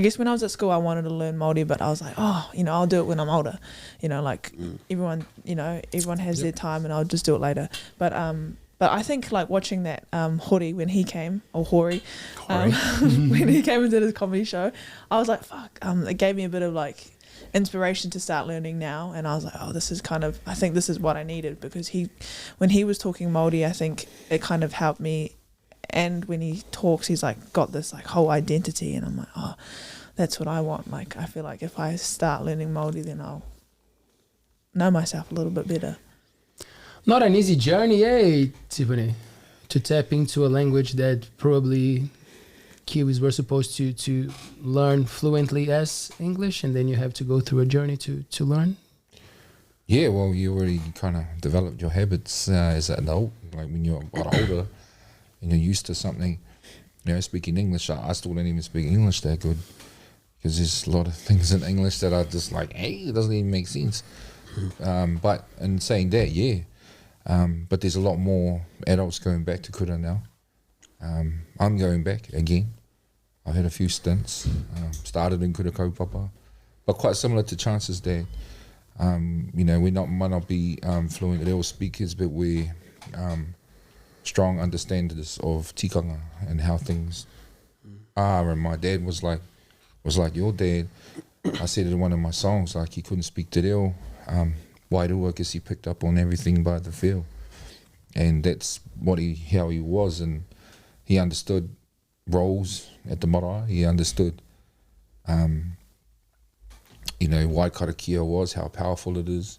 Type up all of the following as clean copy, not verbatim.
I guess when I was at school I wanted to learn Māori, but I was like, oh, you know, I'll do it when I'm older, you know, like everyone has their time and I'll just do it later. But I think like watching that Hori when he came, or Hori, when he came and did his comedy show, I was like, fuck, it gave me a bit of like inspiration to start learning now. And I was like, oh, I think this is what I needed, because when he was talking Māori, I think it kind of helped me. And when he talks, he's like got this like whole identity, and I'm like, oh, that's what I want. Like, I feel like if I start learning Māori, then I'll know myself a little bit better. Not an easy journey, Tipene, to tap into a language that probably Kiwis were supposed to learn fluently as English, and then you have to go through a journey to learn. Yeah, well, you already kind of developed your habits as an adult. Like when you're a lot older and you're used to something, you know, speaking English. I still don't even speak English that good, because there's a lot of things in English that are just like, hey, it doesn't even make sense. But in saying that, yeah. But there's a lot more adults going back to kura now. I'm going back again. I had a few stints, started in kura kaupapa, but quite similar to Chance's dad. You know, we might not be fluent at all speakers, but we're strong understanders of tikanga and how things are. And my dad was like your dad. I said it in one of my songs, like he couldn't speak te reo. Wairua, I guess he picked up on everything by the feel, and that's how he was, and he understood roles at the marae. He understood, you know, why karakia was, how powerful it is,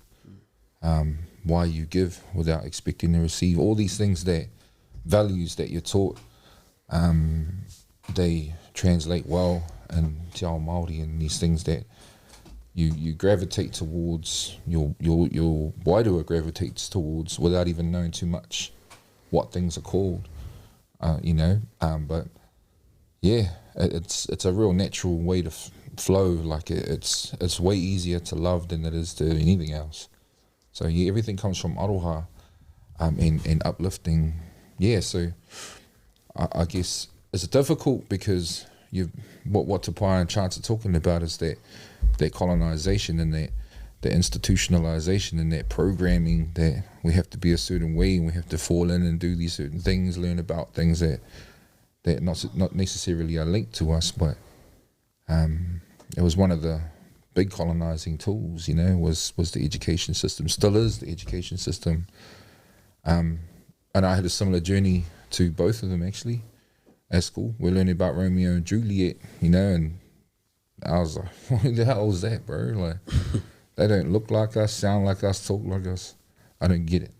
why you give without expecting to receive. All these things, that values that you're taught, they translate well in Te Ao Māori, and these things that you gravitate towards, your wairua gravitates towards without even knowing too much what things are called, you know. But yeah, it's a real natural way to flow. Like it's way easier to love than it is to anything else. So yeah, everything comes from aroha, and uplifting. Yeah, so I guess it's difficult because what Tipene and Chance are talking about is that colonization and that the institutionalization and that programming, that we have to be a certain way and we have to fall in and do these certain things, learn about things that not necessarily are linked to us, but it was one of the big colonizing tools, you know, was the education system, still is the education system. And I had a similar journey to both of them actually. At school, we're learning about Romeo and Juliet, you know, and I was like, what the hell is that, bro? Like, they don't look like us, sound like us, talk like us. I don't get it.